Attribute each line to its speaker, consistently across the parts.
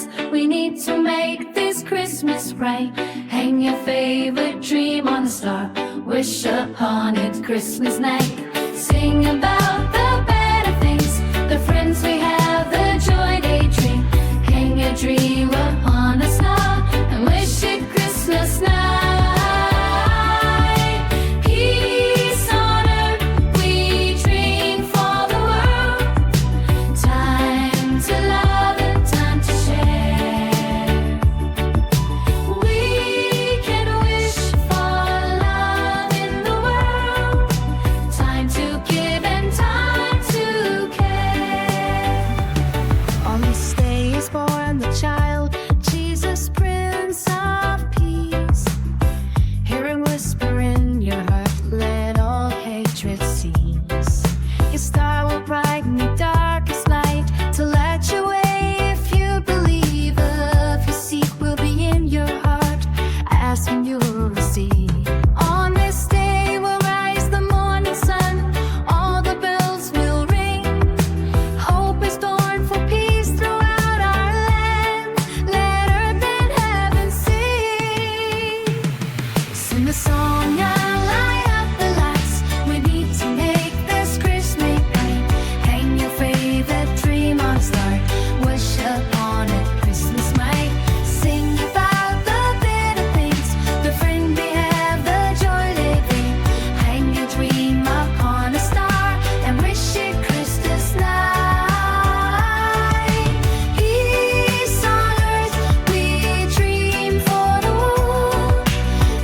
Speaker 1: lights. We need to make this Christmas bright. Hang your favorite dream on the star. Wish upon it Christmas night. Sing about the better things, the friends we have, the joy they dream. Hang your dream upon a star and wish it Christmas night. Peace on earth, we dream for the world. Time to love and time to share. We can wish for love in the world. Time to give and time to care.
Speaker 2: On this day is born the child, Jesus, Prince of Peace. Hear him whisper in your heart, let all hatred cease. His star will brighten the darkest light to light your way if you believe. Of your seek will be in your heart, ask and you'll receive. On this day will rise the morning sun, all the bells will ring. Hope is born for peace throughout our land. Let earth and heaven sing. Sing the song and light up the lights. We need to make this Christmas bright. Hang your favorite dream on a star. Wish upon it Christmas night. Sing about the better things, the friend we have, the joy they bring. Hang your dream upon a star and wish it Christmas night. Peace on earth, we dream for the world.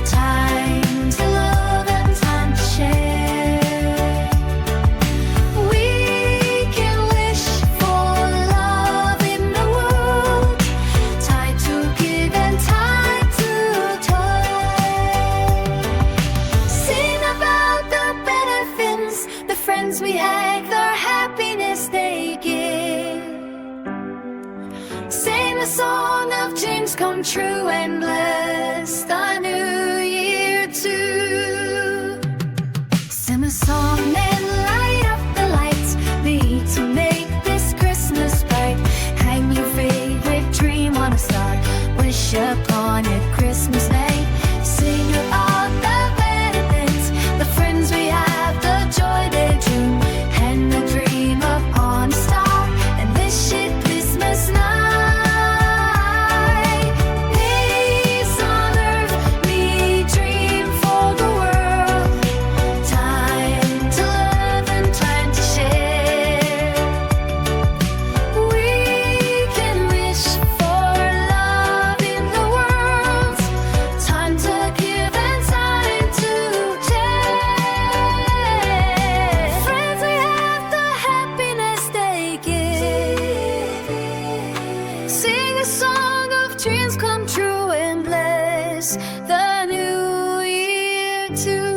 Speaker 2: Time to love and time to share. We can wish for love in the world. Time to give and time to toil. Sing about the benefits, the friends we have, their happiness they give. Sing the song of dreams come true and bless the new year too. Sing the song and light up the lights. Need to make this Christmas bright. Hang your favorite dream on a star. Wish upon it Christmas night. Sing about the better things, the friends we have, the joy they dream. Hang the dream upon a star and wish it Christmas night. Peace on earth, we dream for the world. Time to love and time to share. We can wish for love in the world. Time to give and time to share. Friends we have, the happiness they give. Sing a song of dreams come true and bless the new year too.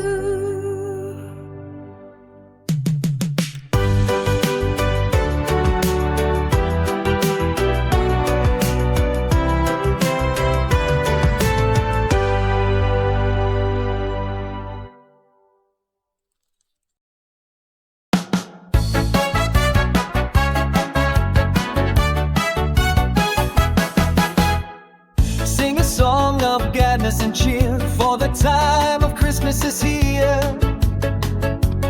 Speaker 3: Sing a song of gladness and cheer, for the time of Christmas is here.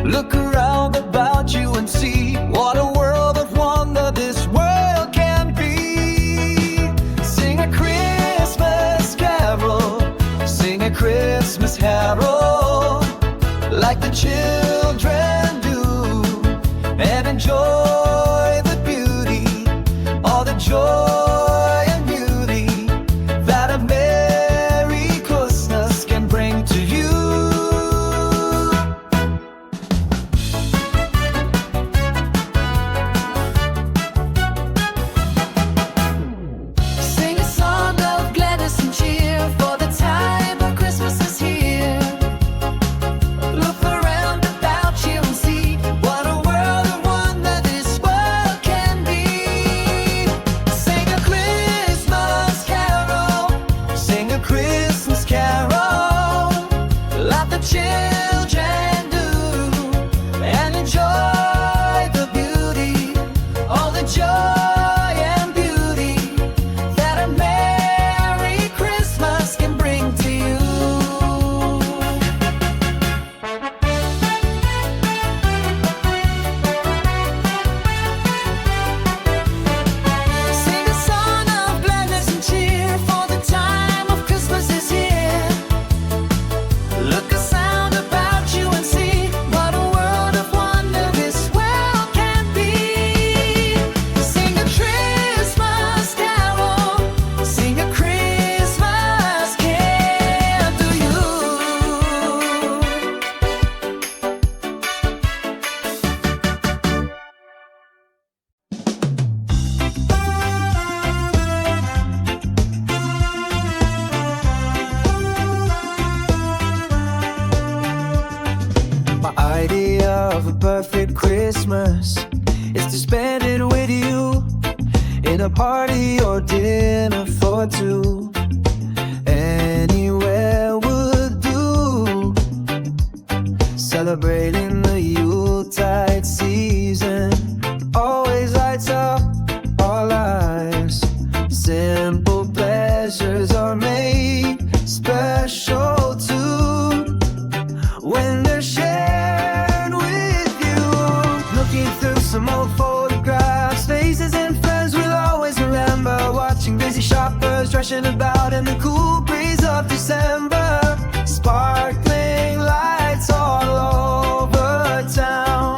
Speaker 3: Look around about you and see what a world of wonder this world can be. Sing a Christmas carol, sing a Christmas carol, like the children do, and enjoy the beauty, all the joy and beauty that a Merry Christmas can bring to you. Sing a song of gladness and cheer, for the time of Christmas is here. Look around about you and see what a world of wonder this world can be. Sing a Christmas is to spend it with you, in a party or dinner for two. Anywhere would do, celebrating the Yuletide season always lights up our lives. Simple pleasures are made special too when they're shared with you. Looking through some old photographs, faces and friends we'll always remember. Watching busy shoppers rushing about in the cool breeze of December. Sparkling lights all over town,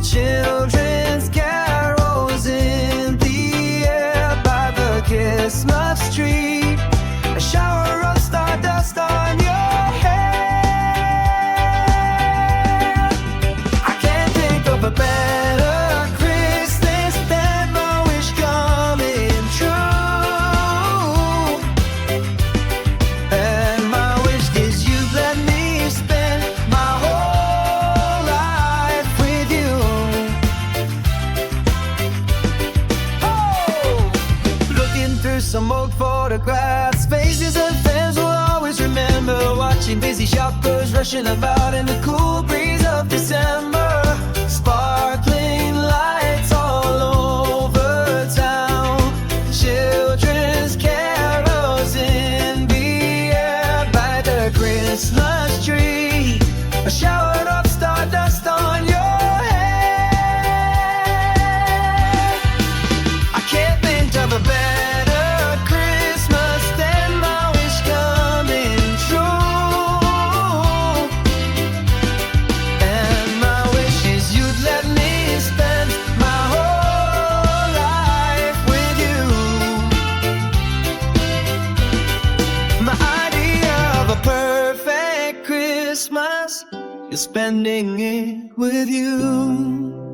Speaker 3: children's carols in the air by the Christmas tree. A shower of stardust on your hair. I can't think of a better Christmas than my wish coming true. And my wish is you let me spend my whole life with you. Oh! Looking through some old photographs, faces and fans will always remember. Watching busy shoppers rushing about in the cool breeze of December. Sparkling lights all over town, children's carols in the air by the Christmas tree. A shower of stardust on your head. I can't think of a better Christmas than my wish coming true. And my wish is you'd let me spend my whole life with you. My idea of a perfect Christmas is spending it with you.